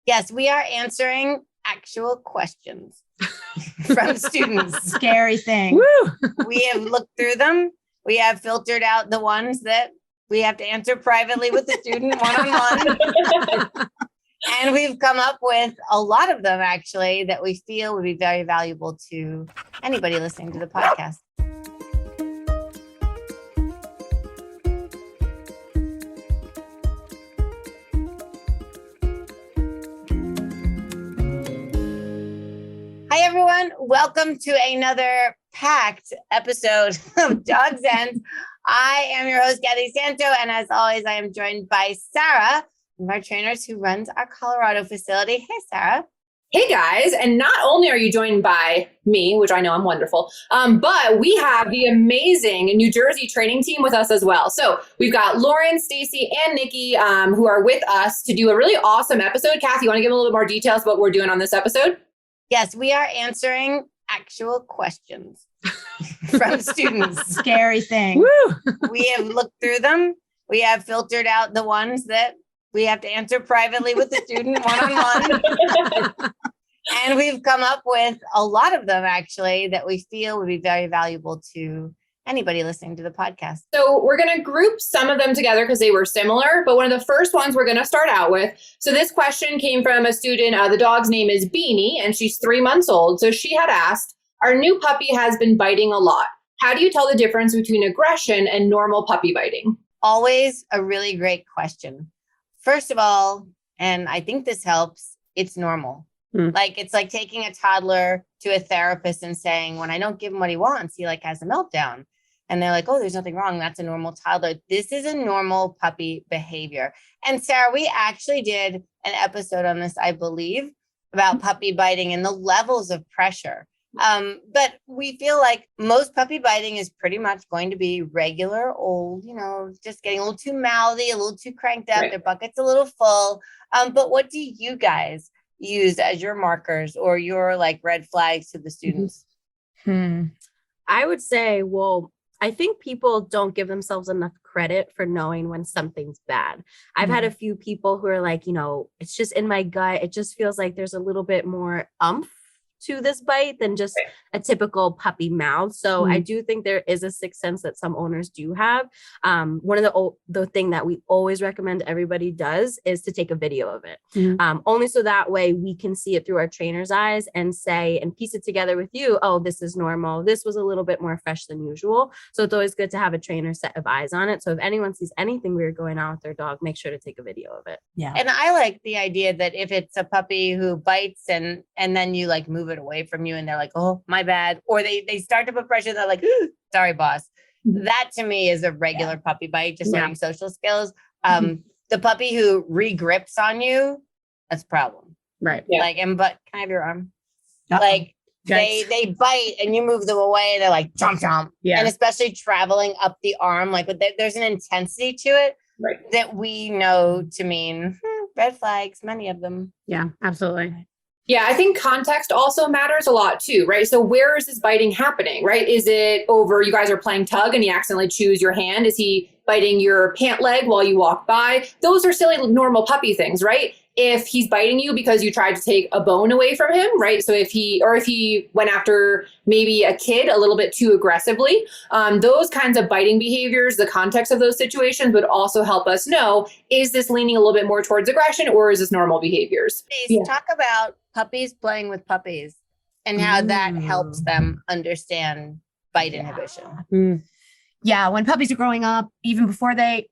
Yes, we are answering actual questions from students. Scary thing. Woo! We have looked through them. We have filtered out the ones that we have to answer privately with the student one-on-one. And we've come up with a lot of them, actually, that we feel would be very valuable to anybody listening to the podcast. Hi, everyone. Welcome to another packed episode of Dog's Ends. I am your host, Getty Santo, and as always, I am joined by Sarah, one of our trainers who runs our Colorado facility. Hey, Sarah. Hey guys, and not only are you joined by me, which I know I'm wonderful, but we have the amazing New Jersey training team with us as well. So we've got Lauren, Stacy, and Nikki who are with us to do a really awesome episode. Kathy, you want to give a little bit more details about what we're doing on this episode? Yes, we are answering actual questions from students. Scary thing. Woo! We have looked through them. We have filtered out the ones that we have to answer privately with the student one-on-one. And we've come up with a lot of them, actually, that we feel would be very valuable to anybody listening to the podcast. So we're going to group some of them together because they were similar, but one of the first ones we're going to start out with. So this question came from a student. The dog's name is Beanie, and she's 3 months old. So she had asked, our new puppy has been biting a lot. How do you tell the difference between aggression and normal puppy biting? Always a really great question. First of all, and I think this helps, it's normal. Like, it's like taking a toddler to a therapist and saying, when I don't give him what he wants, he like has a meltdown. And they're like, oh, there's nothing wrong. That's a normal toddler. This is a normal puppy behavior. And Sarah, we actually did an episode on this, I believe, about puppy biting and the levels of pressure. But we feel like most puppy biting is pretty much going to be regular old, just getting a little too mouthy, a little too cranked up, Their bucket's a little full. But what do you guys use as your markers or your like red flags to the students? I would say, I think people don't give themselves enough credit for knowing when something's bad. I've had a few people who are like, it's just in my gut. It just feels like there's a little bit more oomph to this bite than just a typical puppy mouth. So I do think there is a sixth sense that some owners do have. One of the thing that we always recommend everybody does is to take a video of it. Only so that way we can see it through our trainer's eyes and say, and piece it together with you. Oh, this is normal. This was a little bit more fresh than usual. So it's always good to have a trainer set of eyes on it. So if anyone sees anything weird going on with their dog, make sure to take a video of it. Yeah. And I like the idea that if it's a puppy who bites and then you like move it away from you and they're like, oh, my bad. Or they start to put pressure. They're like, sorry, boss. That to me is a regular puppy bite, just learning social skills. The puppy who re-grips on you, that's a problem. Right. Yeah. Like, but can I have your arm? Uh-oh. Like they bite and you move them away. And they're like, chomp, chomp. Yeah. And especially traveling up the arm, like there's an intensity to it that we know to mean red flags, many of them. Yeah, absolutely. Yeah, I think context also matters a lot too, right? So where is this biting happening, right? Is it over, you guys are playing tug and he accidentally chews your hand? Is he biting your pant leg while you walk by? Those are silly, normal puppy things, right? If he's biting you because you tried to take a bone away from him, right? So if he went after maybe a kid a little bit too aggressively, those kinds of biting behaviors, the context of those situations would also help us know, is this leaning a little bit more towards aggression or is this normal behaviors? Please talk about puppies playing with puppies and how that helps them understand bite inhibition. Yeah, when puppies are growing up, even before they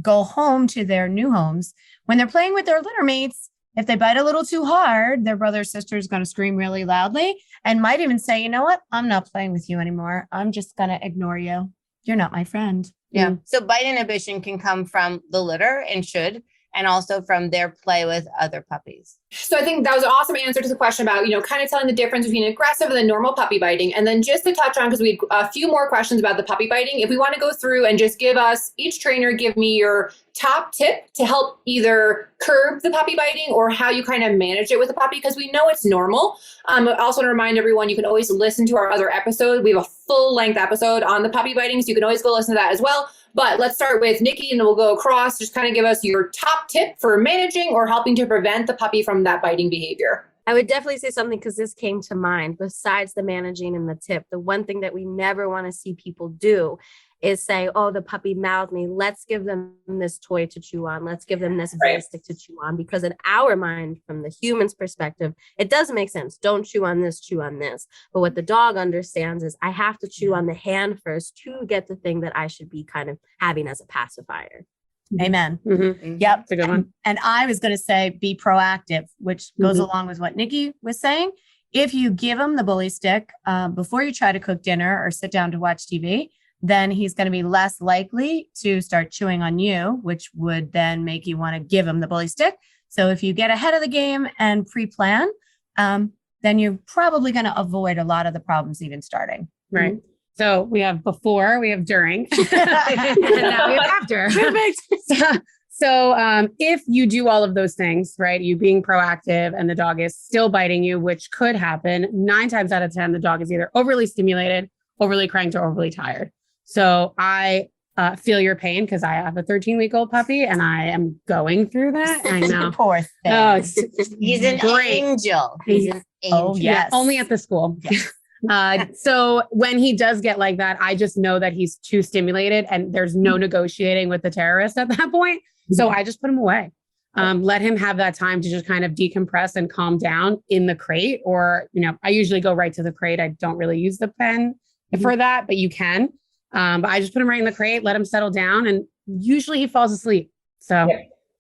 go home to their new homes, when they're playing with their litter mates, if they bite a little too hard, their brother or sister is going to scream really loudly and might even say, you know what, I'm not playing with you anymore. I'm just going to ignore you. You're not my friend. Yeah. So bite inhibition can come from the litter and should, and also from their play with other puppies. So I think that was an awesome answer to the question about, kind of telling the difference between aggressive and then normal puppy biting. And then just to touch on, because we had a few more questions about the puppy biting, if we want to go through and just give us, each trainer, give me your top tip to help either curb the puppy biting or how you kind of manage it with the puppy, because we know it's normal. I also want to remind everyone, you can always listen to our other episode. We have a full length episode on the puppy biting, so you can always go listen to that as well. But let's start with Nikki and we'll go across. Just kind of give us your top tip for managing or helping to prevent the puppy from that biting behavior. I would definitely say something because this came to mind. Besides the managing and the tip, the one thing that we never want to see people do is say, oh, the puppy mouthed me. Let's give them this toy to chew on. Let's give them this ball stick to chew on. Because in our mind, from the human's perspective, it does make sense. Don't chew on this, chew on this. But what the dog understands is I have to chew on the hand first to get the thing that I should be kind of having as a pacifier. Amen. Mm-hmm. Yep. That's a good one. And I was going to say, be proactive, which goes along with what Nikki was saying. If you give him the bully stick before you try to cook dinner or sit down to watch TV, then he's going to be less likely to start chewing on you, which would then make you want to give him the bully stick. So if you get ahead of the game and pre-plan, then you're probably going to avoid a lot of the problems even starting. Right. So we have before, we have during, and now we have after. Perfect. So if you do all of those things, right, you being proactive and the dog is still biting you, which could happen 9 times out of 10, the dog is either overly stimulated, overly cranked, or overly tired. So I feel your pain because I have a 13-week-old puppy and I am going through that. I know. Poor thing. Oh, He's an angel. He's an angel. Oh, yes. Yeah, only at the school. Yes. So when he does get like that, I just know that he's too stimulated and there's no negotiating with the terrorist at that point. So I just put him away. Let him have that time to just kind of decompress and calm down in the crate. Or, I usually go right to the crate. I don't really use the pen for that, but you can. But I just put him right in the crate, let him settle down, and usually he falls asleep. So,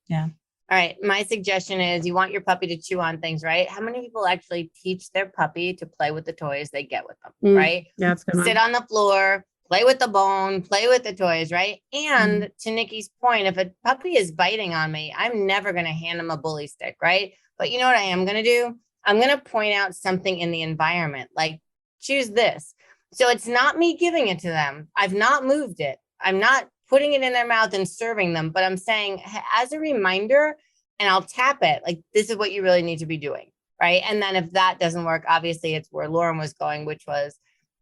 yeah. All right. My suggestion is you want your puppy to chew on things, right? How many people actually teach their puppy to play with the toys they get with them, right? Yeah, that's good. Sit on the floor, play with the bone, play with the toys, right? And to Nikki's point, if a puppy is biting on me, I'm never going to hand him a bully stick, right? But you know what I am going to do? I'm going to point out something in the environment, like choose this. So it's not me giving it to them. I've not moved it. I'm not putting it in their mouth and serving them, but I'm saying as a reminder, and I'll tap it, like, this is what you really need to be doing, right? And then if that doesn't work, obviously it's where Lauren was going, which was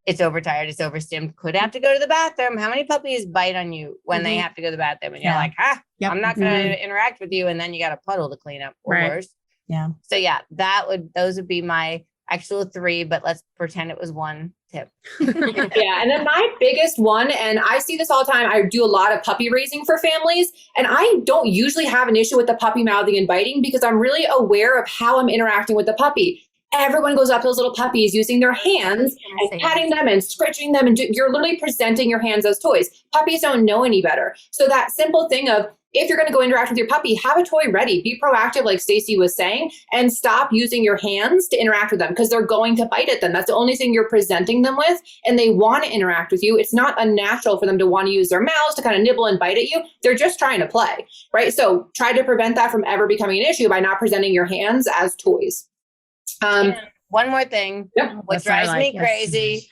it's overtired, it's overstimmed, could have to go to the bathroom. How many puppies bite on you when they have to go to the bathroom? And you're like, I'm not going to interact with you. And then you got a puddle to clean up or worse. Yeah. So yeah, those would be my actual 3, but let's pretend it was 1 tip. Yeah. And then my biggest one, and I see this all the time, I do a lot of puppy raising for families, and I don't usually have an issue with the puppy mouthing and biting because I'm really aware of how I'm interacting with the puppy. Everyone goes up to those little puppies using their hands and patting them and scratching them. And you're literally presenting your hands as toys. Puppies don't know any better. So that simple thing of, if you're going to go interact with your puppy, have a toy ready, be proactive, like Stacey was saying, and stop using your hands to interact with them because they're going to bite at them. That's the only thing you're presenting them with. And they want to interact with you. It's not unnatural for them to want to use their mouths to kind of nibble and bite at you. They're just trying to play, right? So try to prevent that from ever becoming an issue by not presenting your hands as toys. One more thing, what drives me crazy,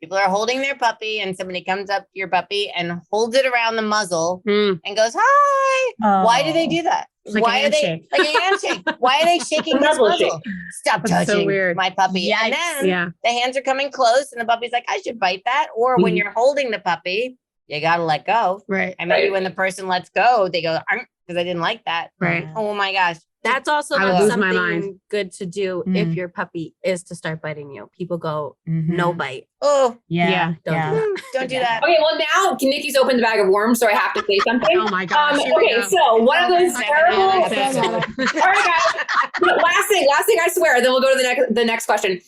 people are holding their puppy and somebody comes up to your puppy and holds it around the muzzle and goes, hi. Why do they do that? Like Why are they like a handshake? Why are they shaking this muzzle? Stop touching my puppy. Yes. And then the hands are coming close and the puppy's like, I should bite that. Or when you're holding the puppy, you got to let go. Right. And maybe when the person lets go, they go, because I didn't like that. Right. Oh my gosh. That's also I would lose my mind. something good to do if your puppy is to start biting you. People go, no bite. Oh, Yeah. Don't do that. don't do that. Okay, well now Nikki's opened the bag of worms, so I have to say something. Oh my gosh. Here we Okay, go. so one of those terrible. All right, guys. Last thing, I swear. Then we'll go to the next question.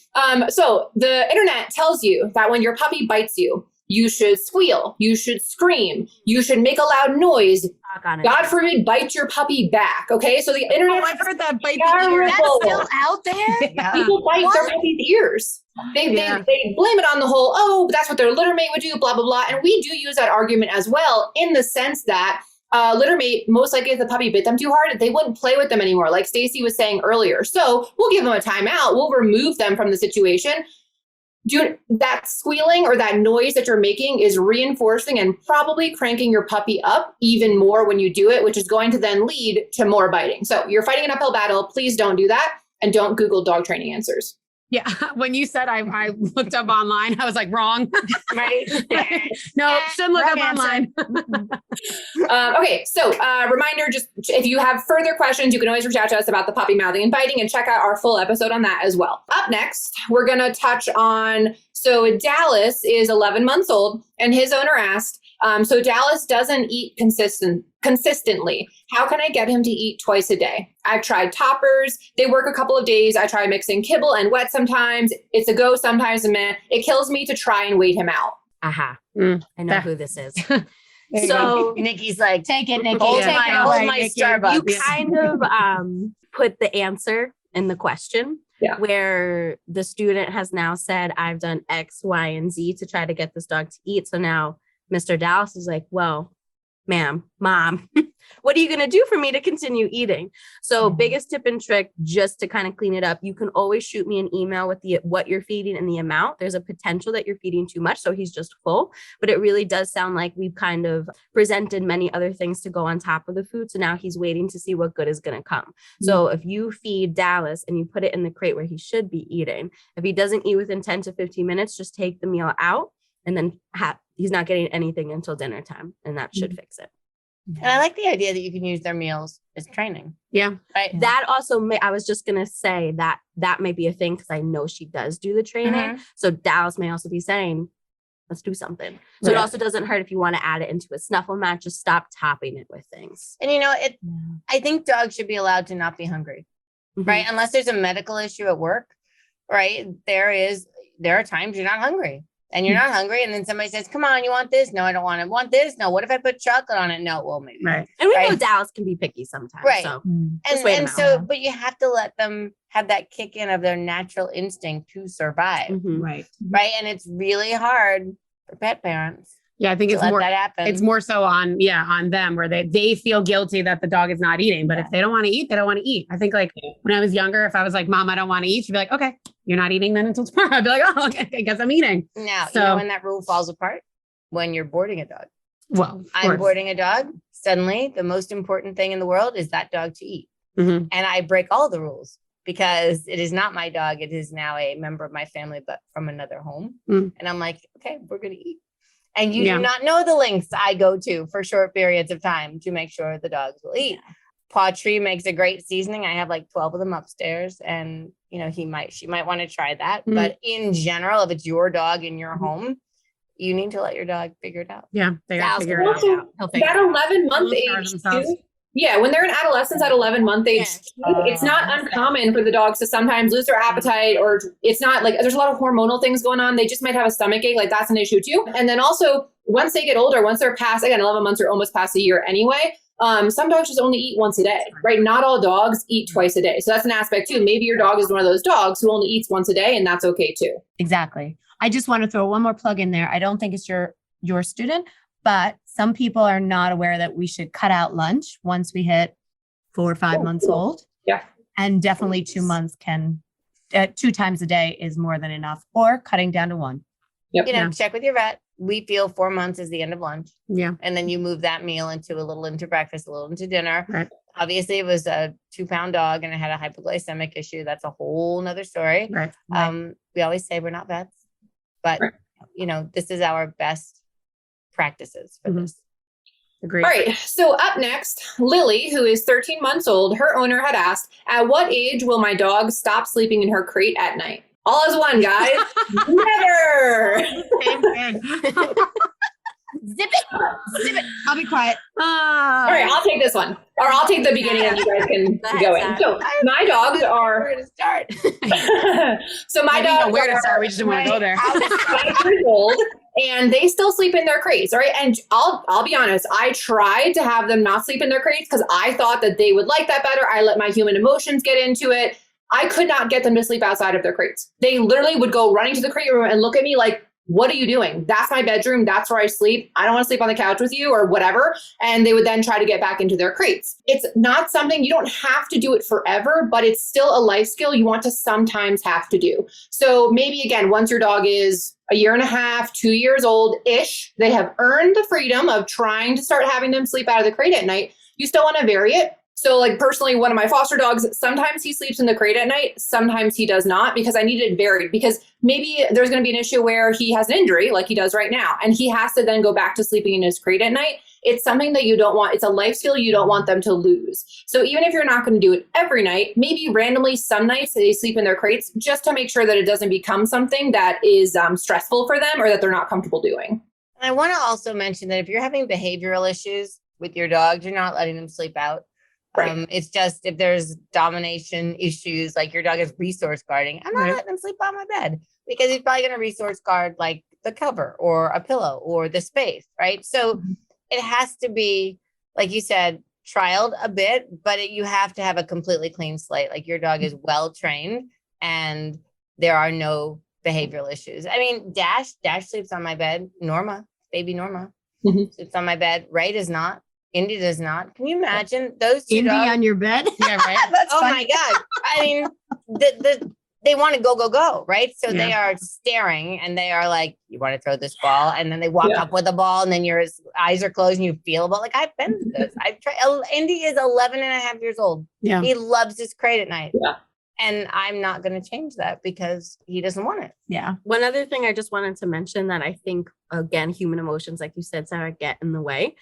So the internet tells you that when your puppy bites you, you should squeal, you should scream, you should make a loud noise. God forbid, bite your puppy back. Okay, so the internet. I've heard that bite That's still out there. People bite their puppy's ears. They blame it on the whole, oh, that's what their litter mate would do, blah, blah, blah. And we do use that argument as well in the sense that litter mate, most likely if the puppy bit them too hard, they wouldn't play with them anymore, like Stacey was saying earlier. So we'll give them a timeout. We'll remove them from the situation. That squealing or that noise that you're making is reinforcing and probably cranking your puppy up even more when you do it, which is going to then lead to more biting. So you're fighting an uphill battle. Please don't do that. And don't Google dog training answers. Yeah. When you said I looked up online, I was like, wrong. Right? No, shouldn't look Wrong up online. Okay, so reminder, just if you have further questions, you can always reach out to us about the puppy mouthing and biting and check out our full episode on that as well. Up next, we're going to touch on, so Dallas is 11 months old and his owner asked, so Dallas doesn't eat consistently. How can I get him to eat twice a day? I've tried toppers. They work a couple of days. I try mixing kibble and wet sometimes. It's a go, sometimes a meh. It kills me to try and wait him out. Aha. I know who this is. So So Nikki's like, Take it, Nikki. hold Take my, it hold away, my Nikki. Starbucks. you kind of put the answer in the question where the student has now said, I've done X, Y, and Z to try to get this dog to eat. So now Mr. Dallas is like, well, ma'am, mom, what are you going to do for me to continue eating? So biggest tip and trick, just to kind of clean it up, you can always shoot me an email with what you're feeding and the amount. There's a potential that you're feeding too much, so he's just full, but it really does sound like we've kind of presented many other things to go on top of the food. So now he's waiting to see what good is going to come. So if you feed Dallas and you put it in the crate where he should be eating, if he doesn't eat within 10 to 15 minutes, just take the meal out and then he's not getting anything until dinner time, and that should fix it. And I like the idea that you can use their meals as training. Yeah. Right. That also I was just going to say that may be a thing because I know she does do the training. So Dallas may also be saying, let's do something. So it also doesn't hurt if you want to add it into a snuffle mat, just stop topping it with things. And I think dogs should be allowed to not be hungry, right? Unless there's a medical issue at work, right? There are times you're not hungry. And you're not hungry. And then somebody says, come on, you want this? No, I don't want it. Want this? No. What if I put chocolate on it? No, well, maybe. Right. And we know Dallas can be picky sometimes. Right. So And so, but you have to let them have that kick in of their natural instinct to survive. Right. Right. And it's really hard for pet parents. Yeah, I think to it's let more that happen. it's more so on them where they feel guilty that the dog is not eating. But if they don't want to eat, they don't want to eat. I think like when I was younger, if I was like, Mom, I don't want to eat, she'd be like, okay, you're not eating then until tomorrow. I'd be like, oh, okay, I guess I'm eating. Now, So- you know when that rule falls apart? When you're boarding a dog. Well, of I'm course. boarding a dog. Suddenly, the most important thing in the world is that dog to eat. Mhm. And I break all the rules because it is not my dog. It is now a member of my family, but from another home. Mm. And I'm like, okay, we're going to eat. And you Yeah. do not know the lengths I go to for short periods of time to make sure the dogs will eat. Paw Tree makes a great seasoning. I have like 12 of them upstairs, and she might want to try that. Mm. But in general, if it's your dog in your home, you need to let your dog figure it out. Yeah, they got to Dallas figure it will out. figure it out. He'll figure That it out. 11-month They'll start age themselves. too. Yeah, when they're in adolescence at 11-month age, it's not uncommon for the dogs to sometimes lose their appetite, or it's not like there's a lot of hormonal things going on. They just might have a stomach ache. Like that's an issue too. And then also once they get older, once they're past, again, 11 months or almost past a year anyway, some dogs just only eat once a day, right? Not all dogs eat twice a day. So that's an aspect too. Maybe your dog is one of those dogs who only eats once a day, and that's okay too. Exactly. I just want to throw one more plug in there. I don't think it's your student, but some people are not aware that we should cut out lunch once we hit 4 or 5 months old. Yeah. And definitely 2 months 2 times a day is more than enough, or cutting down to 1. Yep. Check with your vet. We feel 4 months is the end of lunch. Yeah. And then you move that meal into breakfast, a little into dinner. Right. Obviously, it was a 2-pound dog and it had a hypoglycemic issue. That's a whole nother story. Right. We always say we're not vets, but this is our best practices for this. Agreed. All right. So up next, Lily, who is 13 months old, her owner had asked, at what age will my dog stop sleeping in her crate at night? All as one, guys. Never. Same thing. Zip it. I'll be quiet. All right, I'll take this one. Or I'll take the beginning and you guys can go in. So my dogs are... Where to start? So my I didn't know dogs where to are start. We just didn't want to go there. 5 years old, and they still sleep in their crates, all right? And I'll be honest, I tried to have them not sleep in their crates because I thought that they would like that better. I let my human emotions get into it. I could not get them to sleep outside of their crates. They literally would go running to the crate room and look at me like, what are you doing? That's my bedroom. That's where I sleep. I don't want to sleep on the couch with you or whatever. And they would then try to get back into their crates. It's not something, you don't have to do it forever, but it's still a life skill you want to sometimes have to do. So maybe again, once your dog is 1.5 years, 2 years old-ish, they have earned the freedom of trying to start having them sleep out of the crate at night. You still want to vary it. So like personally, one of my foster dogs, sometimes he sleeps in the crate at night, sometimes he does not, because I need it varied, because maybe there's going to be an issue where he has an injury like he does right now, and he has to then go back to sleeping in his crate at night. It's something that you don't want. It's a life skill you don't want them to lose. So even if you're not going to do it every night, maybe randomly some nights they sleep in their crates, just to make sure that it doesn't become something that is stressful for them or that they're not comfortable doing. And I want to also mention that if you're having behavioral issues with your dogs, you're not letting them sleep out. Right. It's just if there's domination issues, like your dog is resource guarding, I'm not letting them sleep on my bed, because he's probably going to resource guard like the cover or a pillow or the space, right? So it has to be, like you said, trialed a bit, but you have to have a completely clean slate. Like your dog is well trained and there are no behavioral issues. I mean, Dash sleeps on my bed. Norma, baby Norma, sleeps on my bed. Ray does not. Indy does not. Can you imagine those two Indy dogs on your bed? Yeah, right. That's oh funny. my God. I mean, they want to go, right? So they are staring and they are like, you want to throw this ball? And then they walk up with the ball and then your eyes are closed and you feel about like, I've been through this. I've tried. Indy is 11 and a half years old. Yeah. He loves his crate at night. Yeah. And I'm not going to change that because he doesn't want it. Yeah. One other thing I just wanted to mention that I think, again, human emotions, like you said, Sarah, get in the way.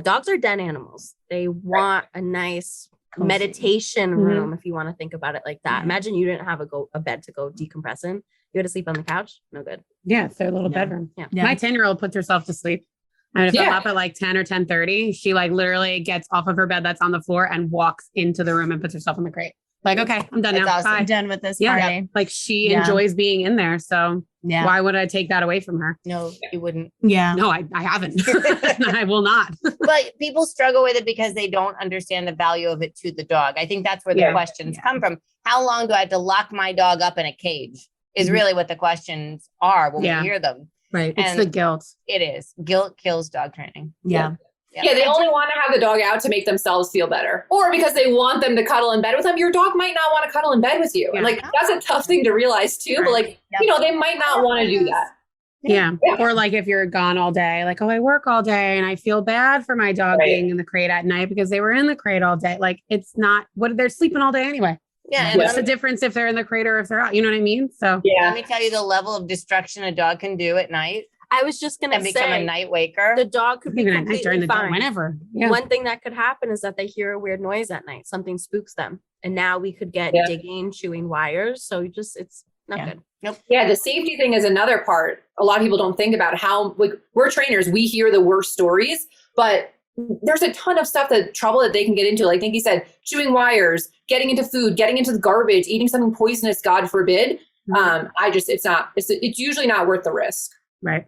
Dogs are den animals. They want a nice meditation room, if you want to think about it like that. Imagine you didn't have a bed to go decompress in. You had to sleep on the couch. No good. Yeah, it's their little bedroom. Yeah. My 10-year-old puts herself to sleep. And if I'm up at like 10 or 10:30, she like literally gets off of her bed that's on the floor and walks into the room and puts herself in the crate. Like, okay, I'm done That's now. awesome. Bye. I'm done with this Yeah. party. Like she enjoys being in there. So why would I take that away from her? No, you wouldn't. Yeah. No, I haven't. I will not. But people struggle with it because they don't understand the value of it to the dog. I think that's where the questions come from. How long do I have to lock my dog up in a cage is really what the questions are when we hear them. Right. It's the guilt. It is. Guilt kills dog training. Yeah. Yeah, they only want to have the dog out to make themselves feel better, or because they want them to cuddle in bed with them. Your dog might not want to cuddle in bed with you. And like, that's a tough thing to realize too, but like, you know, they might not want to do that. Yeah. Or like if you're gone all day, like, oh, I work all day and I feel bad for my dog being in the crate at night because they were in the crate all day. Like it's not what they're sleeping all day anyway. Yeah. What's the difference if they're in the crate or if they're out? You know what I mean? So let me tell you the level of destruction a dog can do at night. I was just going to say, become a night waker. The dog could be even at night during completely the day, fine. whenever. Yeah. One thing that could happen is that they hear a weird noise at night. Something spooks them. And now we could get digging, chewing wires. So it's not good. Nope. Yeah, the safety thing is another part. A lot of people don't think about how, like, we're trainers, we hear the worst stories, but there's a ton of stuff trouble that they can get into. Like Nikki said, chewing wires, getting into food, getting into the garbage, eating something poisonous, God forbid. It's usually not worth the risk. Right.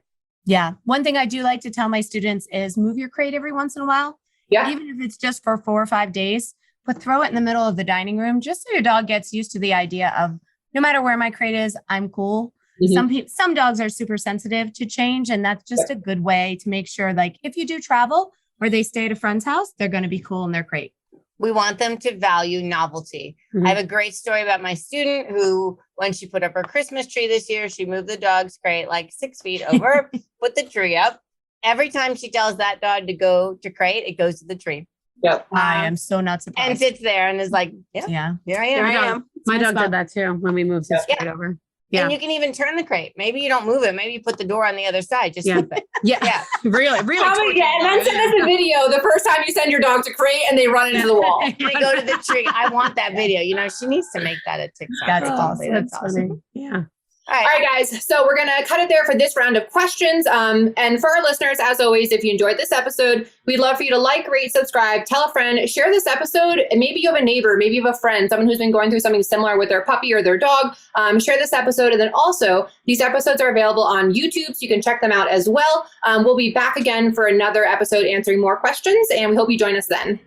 Yeah. One thing I do like to tell my students is move your crate every once in a while. Yeah. Even if it's just for 4 or 5 days, but throw it in the middle of the dining room just so your dog gets used to the idea of no matter where my crate is, I'm cool. Some dogs are super sensitive to change. And that's just a good way to make sure, like, if you do travel or they stay at a friend's house, they're going to be cool in their crate. We want them to value novelty. I have a great story about my student who, when she put up her Christmas tree this year, she moved the dog's crate like 6 feet over, put the tree up. Every time she tells that dog to go to crate, it goes to the tree. Yep. I am so not surprised. And sits there and is like, here I am. My dog did that too when we moved his crate over. Yeah. And you can even turn the crate. Maybe you don't move it. Maybe you put the door on the other side. Just keep it. Yeah. Really. And then send us a video the first time you send your dog to crate and they run into the wall. They go to the tree. I want that video. You know, she needs to make that a TikTok. That's probably. awesome. That's awesome. Yeah. All right, guys. So we're going to cut it there for this round of questions. And for our listeners, as always, if you enjoyed this episode, we'd love for you to like, rate, subscribe, tell a friend, share this episode. And maybe you have a neighbor, maybe you have a friend, someone who's been going through something similar with their puppy or their dog. Share this episode. And then also, these episodes are available on YouTube, so you can check them out as well. We'll be back again for another episode answering more questions, and we hope you join us then.